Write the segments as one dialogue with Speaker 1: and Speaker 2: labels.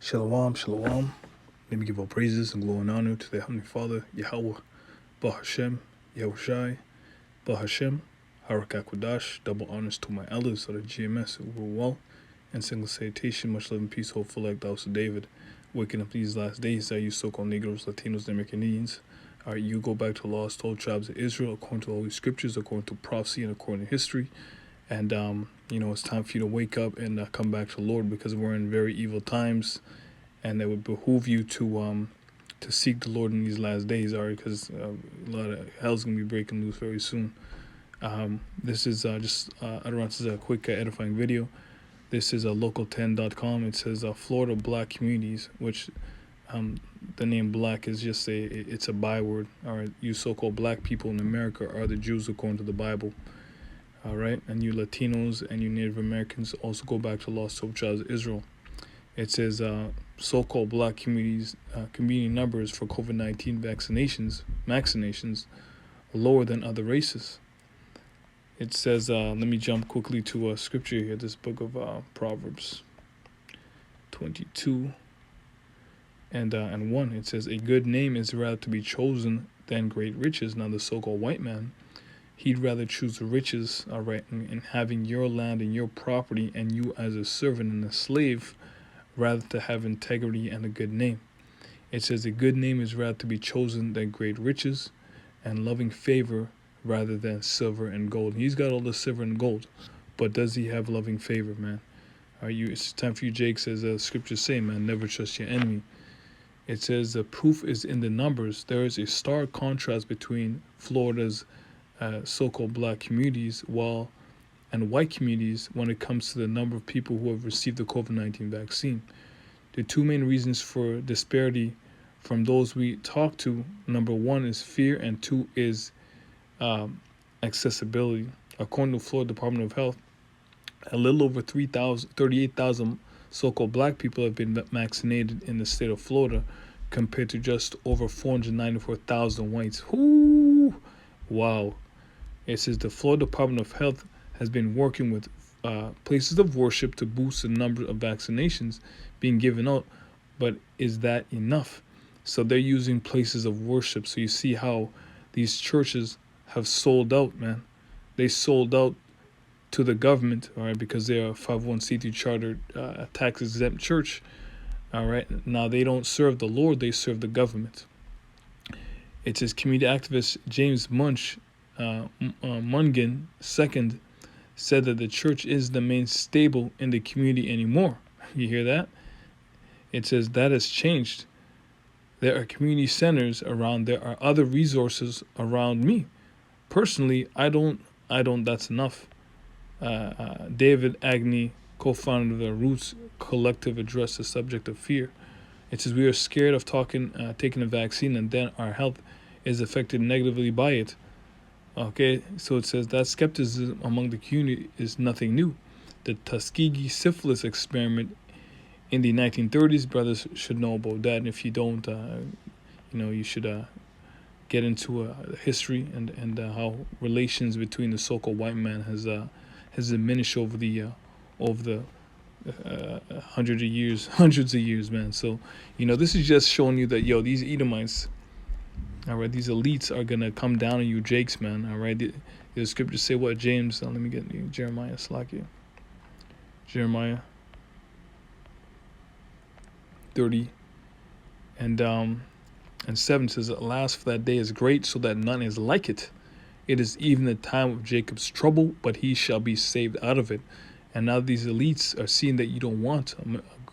Speaker 1: Shalom, shalom. Let me give all praises and glory and honor to the Heavenly Father, Yahweh, Bahashem, Yahushai, Bahashem, Harakakwadash. Double honors to my elders of the GMS who rule well, and single salutation, much love and peace, hopeful like the house of David. Waking up these last days, that you so-called Negroes, Latinos, and American Indians. All right, you go back to the lost 12 tribes of Israel, according to the Holy Scriptures, according to prophecy, and according to history. And, it's time for you to wake up and come back to the Lord, because we're in very evil times. And it would behoove you to seek the Lord in these last days, all right? Because a lot of hell's gonna be breaking loose very soon. This is this is a quick edifying video. This is local10.com. It says Florida black communities, which the name black is just it's a byword. All right, you so-called black people in America are the Jews according to the Bible. All right, and you Latinos and you Native Americans also go back to the lost 12 tribes of Israel. It says so-called black communities, community numbers for COVID-19 vaccinations are lower than other races. It says, let me jump quickly to a scripture here, this book of Proverbs 22 and 1. It says, a good name is rather to be chosen than great riches. Now the so-called white man, he'd rather choose the riches, all right, and having your land and your property and you as a servant and a slave, rather to have integrity and a good name. It says a good name is rather to be chosen than great riches, and loving favor rather than silver and gold. He's got all the silver and gold, but does he have loving favor, man? It's time for you, Jake, says the scriptures say, man, never trust your enemy. It says the proof is in the numbers. There is a stark contrast between Florida's so-called black communities and white communities when it comes to the number of people who have received the COVID-19 vaccine. The two main reasons for disparity from those we talk to, number one is fear, and two is accessibility. According to the Florida Department of Health, a little over 38,000 so-called black people have been vaccinated in the state of Florida, compared to just over 494,000 whites. Ooh, wow. It says the Florida Department of Health has been working with places of worship to boost the number of vaccinations being given out. But is that enough? So they're using places of worship. So you see how these churches have sold out, man. They sold out to the government, all right, because they're a 501c3 chartered tax-exempt church, all right. Now they don't serve the Lord, they serve the government. It says community activist James Mungen II said that the church is the main stable in the community anymore. You hear that? It says that has changed. There are community centers around. There are other resources around me. Personally, I don't. That's enough. David Agnew, co-founder of the Roots Collective, addressed the subject of fear. It says we are scared of taking a vaccine, and then our health is affected negatively by it. Okay, so it says that skepticism among the community is nothing new. The Tuskegee syphilis experiment in the 1930s, brothers should know about that. And if you don't, you should get into history and how relations between the so-called white man has diminished over the hundreds of years, man. So, this is just showing you that, these Edomites, all right, these elites are going to come down on you, Jakes, man, all right? The scriptures say what, James? Let me get you, Jeremiah, Jeremiah 30 and 7 says, alas, for that day is great, so that none is like it. It is even the time of Jacob's trouble, but he shall be saved out of it. And now these elites are seeing that you don't want,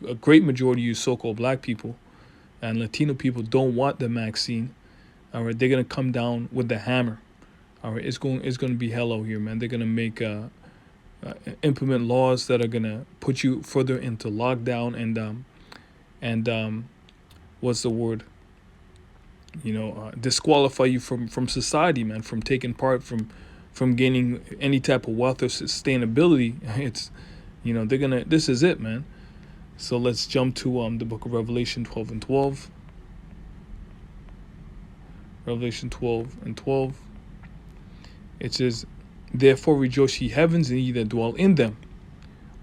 Speaker 1: a great majority of you so-called black people and Latino people don't want the vaccine. All right, they're gonna come down with the hammer. All right, it's going to be hell out here, man. They're gonna make implement laws that are gonna put you further into lockdown and what's the word? Disqualify you from society, man, from taking part, from gaining any type of wealth or sustainability. It's, this is it, man. So let's jump to the book of Revelation 12 and 12. Revelation 12 and 12. It says, therefore rejoice ye heavens and ye that dwell in them.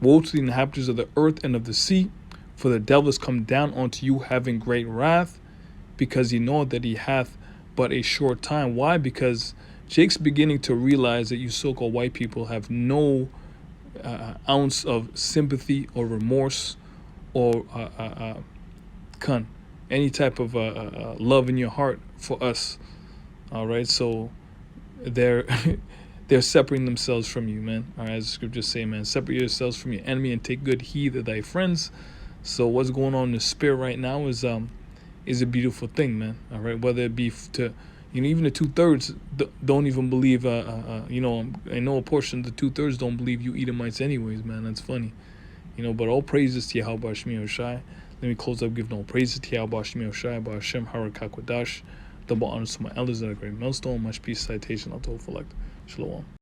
Speaker 1: Woe to the inhabitants of the earth and of the sea, For the devil is come down unto you having great wrath, because he knoweth that he hath but a short time. Why? Because Jake's beginning to realize that you so-called white people have no ounce of sympathy or remorse or any type of love in your heart for us. All right, so they're they're separating themselves from you, man. All right, as the scriptures say, man, separate yourselves from your enemy and take good heed of thy friends. So what's going on in the spirit right now is a beautiful thing, man. All right, whether it be to, even the 2/3 don't even believe. I know a portion of the 2/3 don't believe you Edomites, anyways, man. That's funny, But all praises to Yahweh Shemi Oshai. Let me close up giving all praises to Yahweh Shemi Oshai, by Hashem Harakakwadash. Double honors to my elders that are great millstone. Much peace, citation, I'll elect. Shalom.